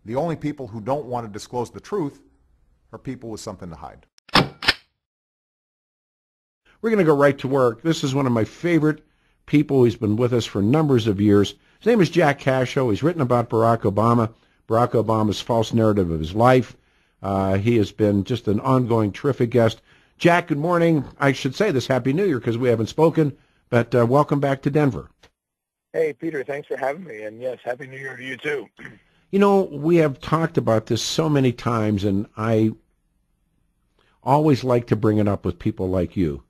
The only people who don't want to disclose the truth are people with something to hide. We're going to go right to work. This is one of my favorite people. He's been with us for numbers of years. His name is Jack Casho. He's written about Barack Obama's false narrative of his life. He has been just an ongoing terrific guest. Jack, good morning. I should say this Happy New Year because we haven't spoken, but welcome back to Denver. Hey, Peter, thanks for having me. And yes, Happy New Year to you, too. You know, we have talked about this so many times, and I always like to bring it up with people like you.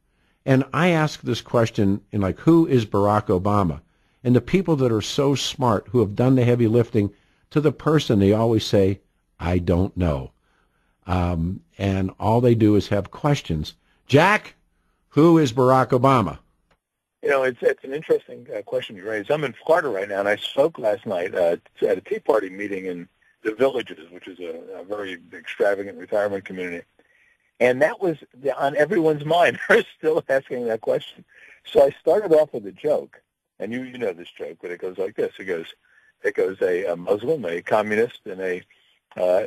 And I ask this question in like, who is Barack Obama? And the people that are so smart, who have done the heavy lifting, to the person, they always say, I don't know. And all they do is have questions. Jack, who is Barack Obama? You know, it's an interesting question you raised. I'm in Florida right now, and I spoke last night at a Tea Party meeting in the Villages, which is a very extravagant retirement community. And that was on everyone's mind. They're still asking that question. So I started off with a joke, and you know this joke, but it goes like this. It goes a Muslim, a communist, and a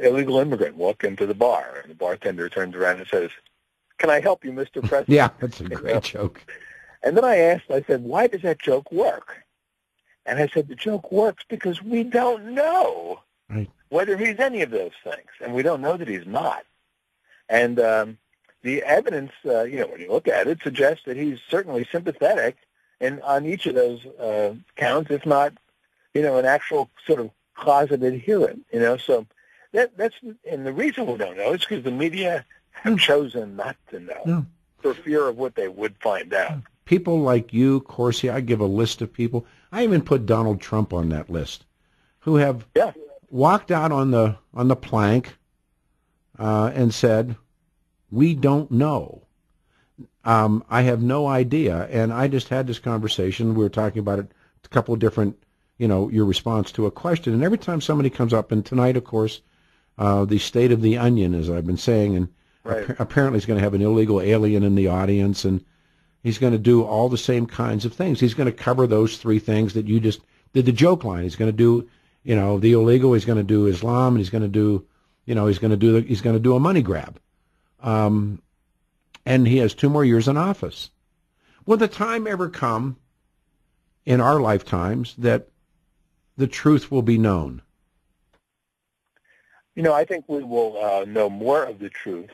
illegal immigrant walk into the bar, and the bartender turns around and says, "Can I help you, Mr. President?" Yeah, that's a great joke. And then I said, why does that joke work? And I said, the joke works because we don't know whether he's any of those things, and we don't know that he's not. And the evidence, when you look at it, suggests that he's certainly sympathetic and on each of those counts, if not, an actual sort of closet adherent, So that's, and the reason we don't know is because the media have chosen not to know for fear of what they would find out. People like you, Corsi, I give a list of people. I even put Donald Trump on that list, who have walked out on the plank and said, we don't know. I have no idea. And I just had this conversation. We were talking about it, a couple of different, your response to a question. And every time somebody comes up, and tonight, of course, the State of the Onion, as I've been saying, and apparently he's going to have an illegal alien in the audience, and he's going to do all the same kinds of things. He's going to cover those three things that you just did the joke line. He's going to do, the illegal. He's going to do Islam, and he's going to do, he's going to do a money grab. And he has 2 more years in office. Will the time ever come in our lifetimes that the truth will be known? I think we will know more of the truth.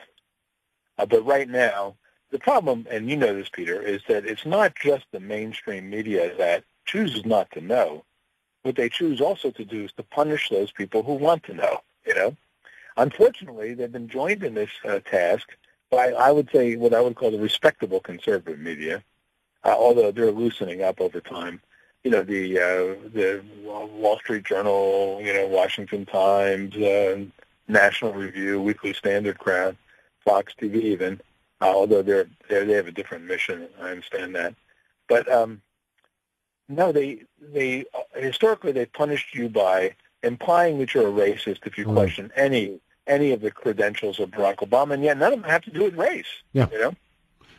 But right now, the problem, and you know this, Peter, is that it's not just the mainstream media that chooses not to know. What they choose also to do is to punish those people who want to know, Unfortunately, they've been joined in this task by, I would say, what I would call the respectable conservative media, although they're loosening up over time. The Wall Street Journal, Washington Times, National Review, Weekly Standard, Crown, Fox TV even, although they have a different mission. I understand that. But no, they historically they punished you by implying that you're a racist if you question any of the credentials of Barack Obama, and yet none of them have to do with race. Yeah.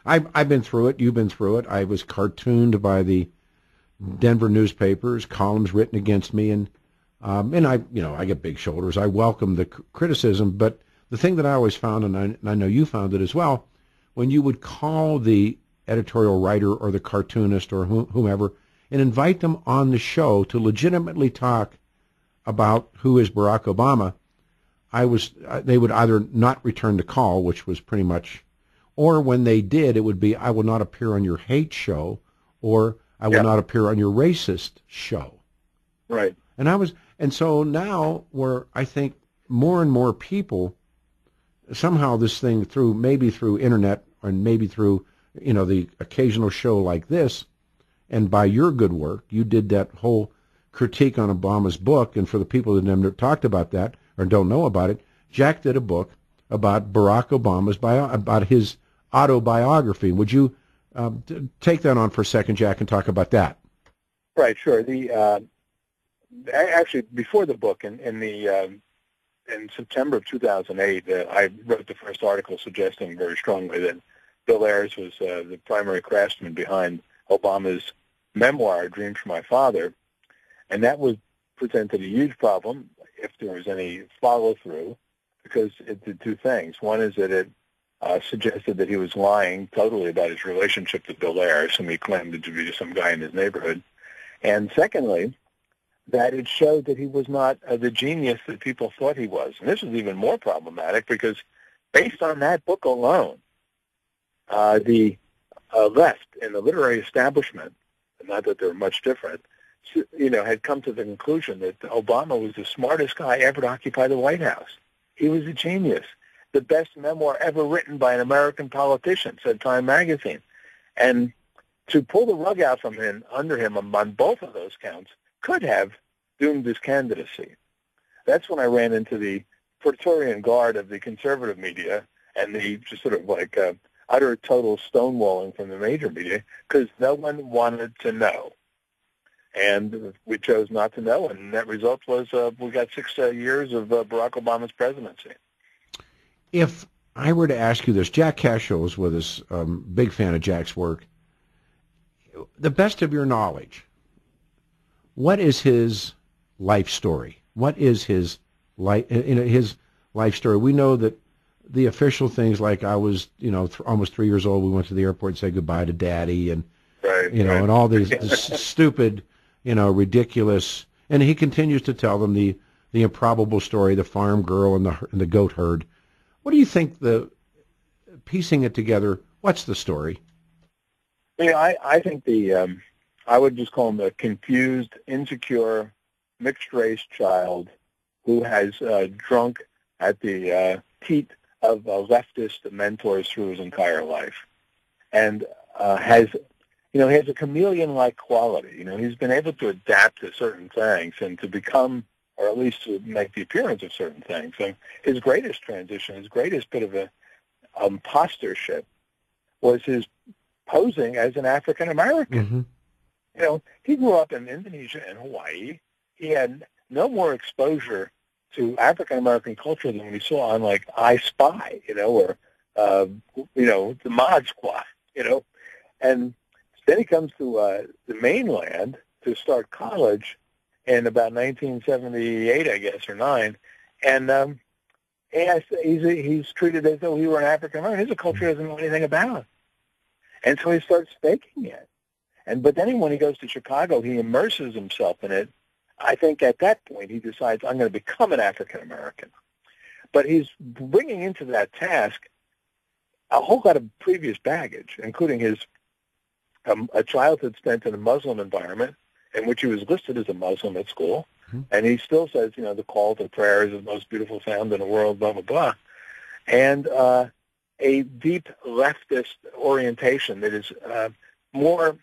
I've been through it. You've been through it. I was cartooned by the Denver newspapers, columns written against me, and I get big shoulders. I welcome the criticism, but the thing that I always found, and I know you found it as well, when you would call the editorial writer or the cartoonist or whomever and invite them on the show to legitimately talk about who is Barack Obama, they would either not return the call, which was pretty much, or when they did, it would be, I will not appear on your hate show, or I will not appear on your racist show. Right. And so now where I think more and more people, somehow this thing maybe through internet or maybe through, the occasional show like this, and by your good work, you did that whole critique on Obama's book, and for the people that never talked about that or don't know about it, Jack did a book about Barack Obama's about his autobiography. Would you take that on for a second, Jack, and talk about that? Right, sure. Actually, before the book, in September of 2008, I wrote the first article suggesting very strongly that Bill Ayers was the primary craftsman behind Obama's memoir, Dreams from My Father, and that presented a huge problem. if there was any follow-through, because it did two things. One is that it suggested that he was lying totally about his relationship to Bill Ayers, whom he claimed to be some guy in his neighborhood. And secondly, that it showed that he was not the genius that people thought he was. And this is even more problematic because based on that book alone, the left and the literary establishment, not that they're much different, had come to the conclusion that Obama was the smartest guy ever to occupy the White House. He was a genius. The best memoir ever written by an American politician, said Time magazine. And to pull the rug out from him, under him on both of those counts, could have doomed his candidacy. That's when I ran into the Praetorian Guard of the conservative media and the just sort of like utter total stonewalling from the major media because no one wanted to know. And we chose not to know, and that result was we got 6 years of Barack Obama's presidency. If I were to ask you this, Jack Casho was with us, big fan of Jack's work. The best of your knowledge, what is his life story? What is his life story? We know that the official things, like I was, almost 3 years old, we went to the airport and said goodbye to Daddy, and and all these stupid, ridiculous. And he continues to tell them the improbable story, the farm girl and the goat herd. What do you think? Piecing it together, what's the story? I think I would just call him a confused, insecure, mixed-race child who has drunk at the teat of leftist mentors through his entire life, and has a chameleon-like quality. He's been able to adapt to certain things and to become, or at least to make the appearance of certain things. So his greatest transition, his greatest bit of a impostership, was his posing as an African American. Mm-hmm. He grew up in Indonesia and Hawaii. He had no more exposure to African American culture than we saw on like I Spy, or the Mod Squad, and then he comes to the mainland to start college in about 1978, I guess, or 9, and he's treated as though he were an African American. He's a culture he doesn't know anything about, and so he starts faking it. But then when he goes to Chicago, he immerses himself in it. I think at that point he decides, I'm going to become an African American. But he's bringing into that task a whole lot of previous baggage, including his a childhood spent in a Muslim environment in which he was listed as a Muslim at school. Mm-hmm. And he still says, the call to prayer is the most beautiful sound in the world, blah, blah, blah. And a deep leftist orientation that is more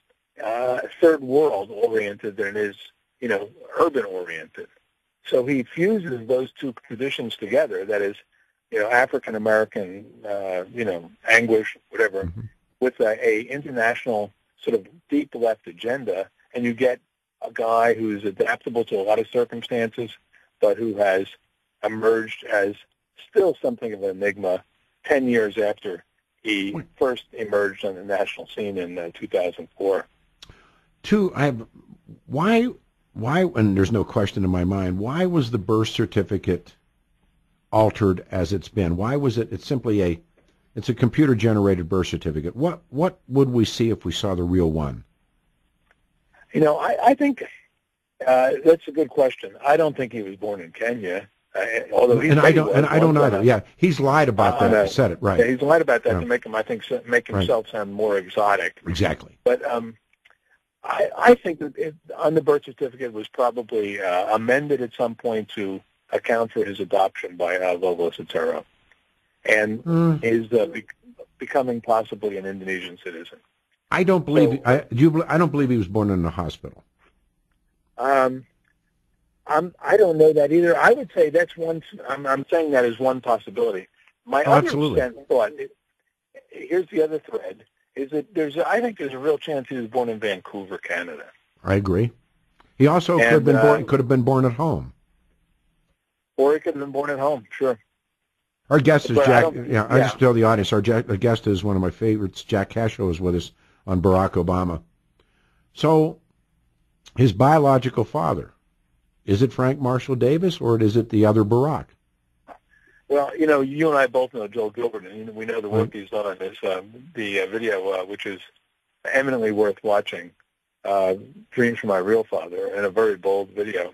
third world oriented than it is, urban oriented. So he fuses those two traditions together, that is, African American, anguish, whatever, mm-hmm. with a international sort of deep left agenda, and you get a guy who's adaptable to a lot of circumstances, but who has emerged as still something of an enigma 10 years after he first emerged on the national scene in 2004. Why, and there's no question in my mind, why was the birth certificate altered as it's been? Why was it? It's simply it's a computer-generated birth certificate. What would we see if we saw the real one? I think that's a good question. I don't think he was born in Kenya, although he's I don't either. Yeah, he's lied about that. He said it right. Yeah, he's lied about that to make him, make himself sound more exotic. Exactly. But I think that on the birth certificate was probably amended at some point to account for his adoption by Lola Sotero, and is becoming possibly an Indonesian citizen. I don't believe. I don't believe he was born in a hospital. I don't know that either. I would say that's one. I'm saying that is one possibility. My other thought. Here's the other thread: is that I think there's a real chance he was born in Vancouver, Canada. I agree. He also could have been born at home. Or he could have been born at home. Sure. Our guest is Jack. I just tell the audience our guest is one of my favorites. Jack Casho is with us on Barack Obama. So, his biological father Is it Frank Marshall Davis, or is it the other Barack? Well, you and I both know Joel Gilbert, and we know the work he's done on this, the video, which is eminently worth watching, Dreams from My Real Father, and a very bold video.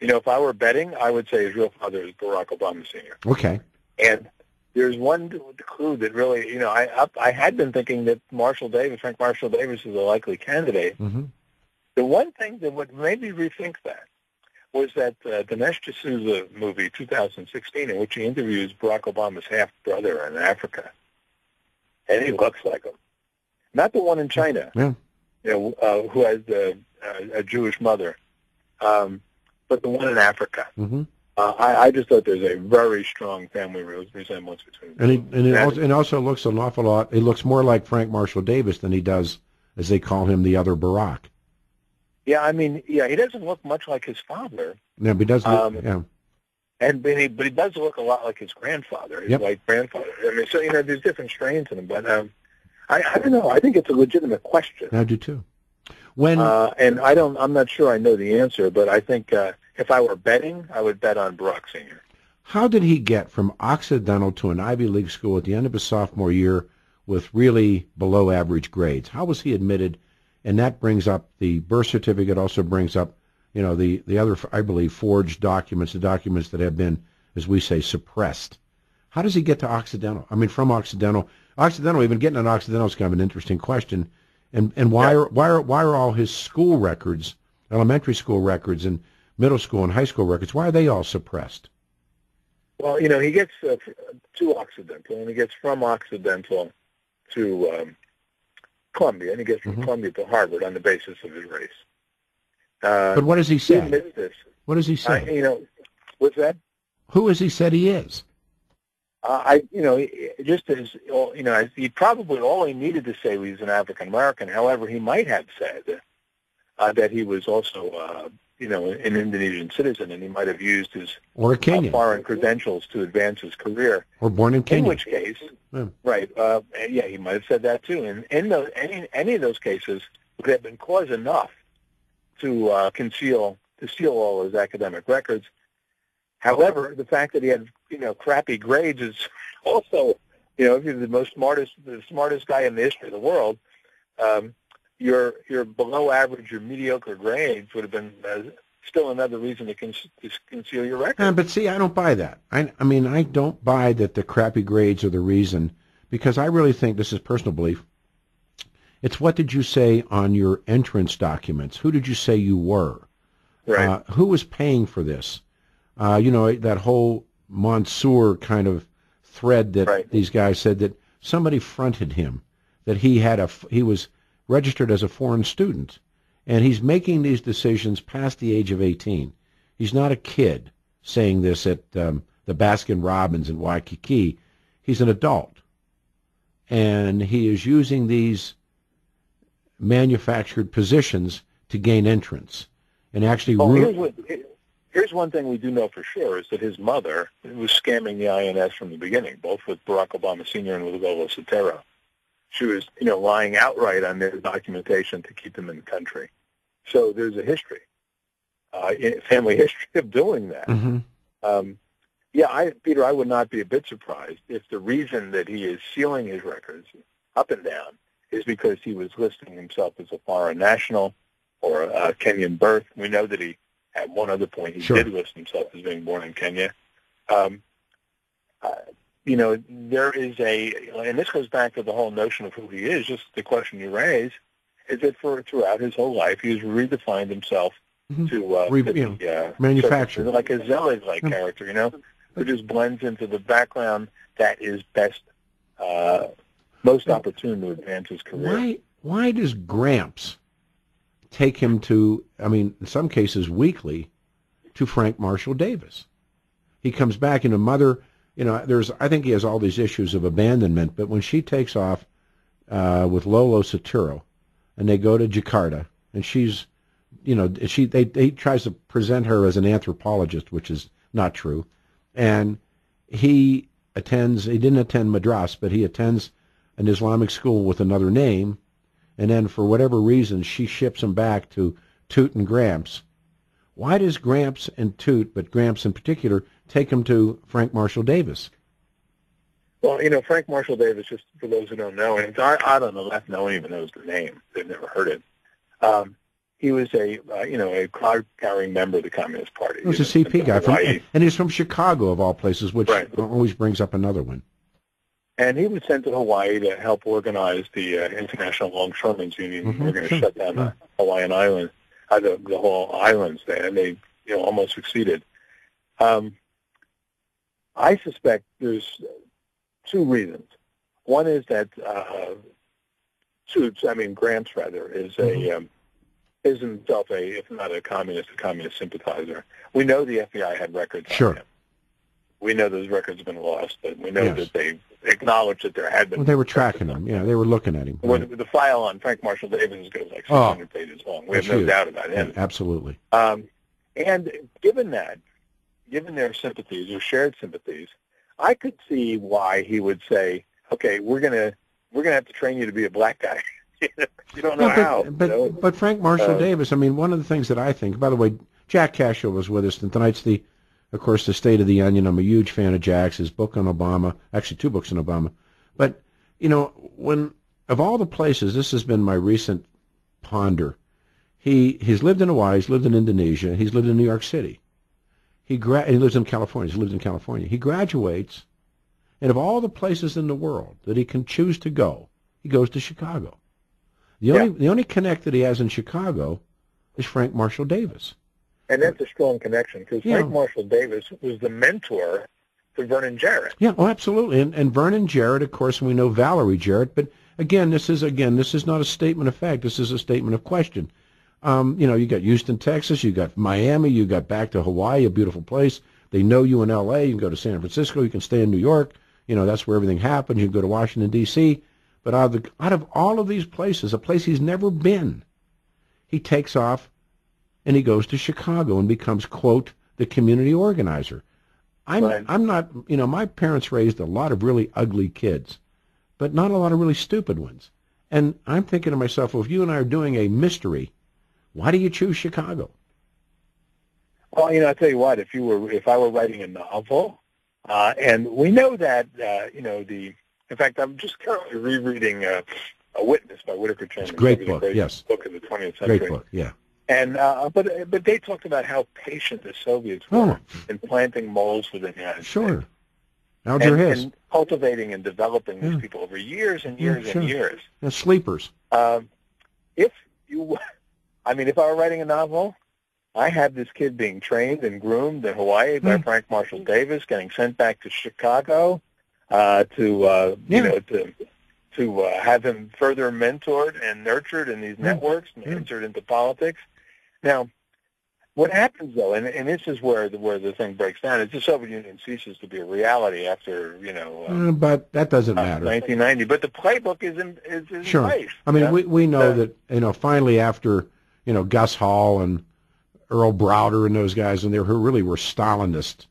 If I were betting, I would say his real father is Barack Obama Sr. Okay. And there's one clue that really, I had been thinking that Frank Marshall Davis is a likely candidate. Mm-hmm. The one thing that would made me rethink that was that Dinesh D'Souza movie, 2016, in which he interviews Barack Obama's half-brother in Africa. And he looks like him. Not the one in China, yeah. Who has a Jewish mother, but the one in Africa. Mm-hmm. I just thought there's a very strong family resemblance between them. And it also looks an awful lot, it looks more like Frank Marshall Davis than he does, as they call him, the other Barack. Yeah, he doesn't look much like his father. Yeah, but he does look, yeah. But he does look a lot like his grandfather, his white grandfather. So, there's different strains in him. But I don't know. I think it's a legitimate question. I do too. And I'm not sure I know the answer, but I think if I were betting, I would bet on Barack Sr. How did he get from Occidental to an Ivy League school at the end of his sophomore year with really below average grades? How was he admitted? And that brings up the birth certificate, also brings up, the other, I believe, forged documents, the documents that have been, as we say, suppressed. How does he get to Occidental? From Occidental, even getting an Occidental is kind of an interesting question. And why are all his school records, elementary school records and middle school and high school records, why are they all suppressed? Well, he gets to Occidental, and he gets from Occidental to Columbia, and he gets from Columbia to Harvard on the basis of his race. But what does he say? He admits this. What does he say? What's that? Who has he said he is? Just as he probably all he needed to say was an African American. However, he might have said that he was also, an Indonesian citizen, and he might have used his foreign credentials to advance his career. Or born in Kenya. In which case, right? He might have said that too. And in any of those cases would have been cause enough to steal all his academic records. However, the fact that he had, crappy grades is also, if you're the smartest guy in the history of the world, your below average or mediocre grades would have been still another reason to conceal your record. But see, I don't buy that. I don't buy that the crappy grades are the reason, because I really think, this is personal belief, it's what did you say on your entrance documents? Who did you say you were? Right. Who was paying for this? That whole Mansour kind of thread that these guys said that somebody fronted him, that he was registered as a foreign student, and he's making these decisions past the age of 18. He's not a kid saying this at the Baskin Robbins in Waikiki. He's an adult, and he is using these manufactured positions to gain entrance, and actually. Here's one thing we do know for sure, is that his mother was scamming the INS from the beginning, both with Barack Obama Sr. and with Lola Sotero. She was, lying outright on their documentation to keep them in the country. So there's a history, family history of doing that. Mm-hmm. Peter, I would not be a bit surprised if the reason that he is sealing his records up and down is because he was listing himself as a foreign national or a Kenyan birth. We know that he, at one other point, he did list himself as being born in Kenya. There is and this goes back to the whole notion of who he is, just the question you raise, is that throughout his whole life, he has redefined himself to manufacture. Like a Zelig-like character, who just blends into the background that is best, most opportune to advance his career. Why does Gramps take him to, in some cases weekly, to Frank Marshall Davis? He comes back, mother, I think he has all these issues of abandonment, but when she takes off with Lolo Sotero, and they go to Jakarta, and she's, they tries to present her as an anthropologist, which is not true, and he didn't attend Madras, but he attends an Islamic school with another name, and then for whatever reason, she ships him back to Toot and Gramps. Why does Gramps and Toot, but Gramps in particular, take him to Frank Marshall Davis? Well, Frank Marshall Davis, just for those who don't know, and I on the left, no one even knows the name. They've never heard it. He was a card-carrying member of the Communist Party. He was a CP guy, and he's from Chicago, of all places, which always brings up another one. And he was sent to Hawaii to help organize the International Longshoremen's Union. We're going to shut down the Hawaiian Island, the whole islands there, and they almost succeeded. I suspect there's two reasons. One is that Gramps rather is himself if not a communist sympathizer. We know the FBI had records on him. We know those records have been lost, but we know that they acknowledged that there had been. Well, they were tracking him. Yeah, they were looking at him. Well, the file on Frank Marshall Davis goes like 600 pages long. We have no doubt about him. Yeah, absolutely. And given their sympathies, their shared sympathies, I could see why he would say, "Okay, we're gonna have to train you to be a black guy." You don't know how. But Frank Marshall Davis, one of the things that I think, by the way, Jack Cashill was with us, and tonight's of course, the State of the Onion. I'm a huge fan of Jack's, his book on Obama, actually 2 books on Obama. But, when, of all the places, this has been my recent ponder. He's lived in Hawaii, he's lived in Indonesia, he's lived in New York City. He lives in California, he's lived in California. He graduates, and of all the places in the world that he can choose to go, he goes to Chicago. The only connect that he has in Chicago is Frank Marshall Davis. And that's a strong connection, because Frank Marshall Davis was the mentor to Vernon Jarrett. Yeah, absolutely. And Vernon Jarrett, of course, we know Valerie Jarrett. But again, this is not a statement of fact. This is a statement of question. You got Houston, Texas. You got Miami. You got back to Hawaii, a beautiful place. They know you in L.A. You can go to San Francisco. You can stay in New York. That's where everything happens. You can go to Washington, D.C. But out of all of these places, a place he's never been, he takes off and he goes to Chicago and becomes, quote, the community organizer. I'm not, my parents raised a lot of really ugly kids, but not a lot of really stupid ones. And I'm thinking to myself, well, if you and I are doing a mystery, why do you choose Chicago? Well, I tell you what, if I were writing a novel, and we know that, in fact, I'm just currently rereading A Witness by Whitaker Chairman. It's a great book, yes. Book of the 20th century. Great book, yeah. And but they talked about how patient the Soviets were in planting molds for the United States. Sure. Alger Hiss. And cultivating and developing these people over years and years and years. And sleepers. If I were writing a novel, I had this kid being trained and groomed in Hawaii by Frank Marshall Davis, getting sent back to Chicago to have him further mentored and nurtured in these networks and entered into politics. Now, what happens, though, and this is where the thing breaks down, is the Soviet Union ceases to be a reality after, but that doesn't matter. 1990. But the playbook is in place. We know that, finally after, Gus Hall and Earl Browder and those guys, and who really were Stalinists,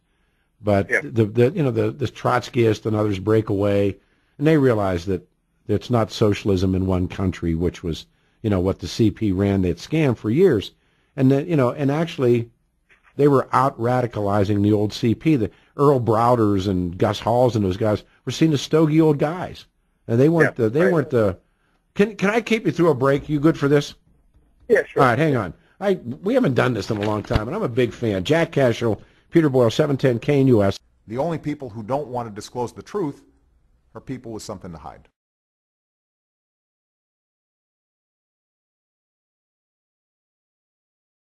but the Trotskyists and others break away, and they realize that it's not socialism in one country, which was, what the CP ran that scam for years. And that, and actually they were out radicalizing the old CP. The Earl Browders and Gus Halls and those guys were seen as stogie old guys. And they weren't Can I keep you through a break? You good for this? Yeah, sure. All right, hang on. We haven't done this in a long time, and I'm a big fan. Jack Cashill, Peter Boyle, 710 KNUS. The only people who don't want to disclose the truth are people with something to hide.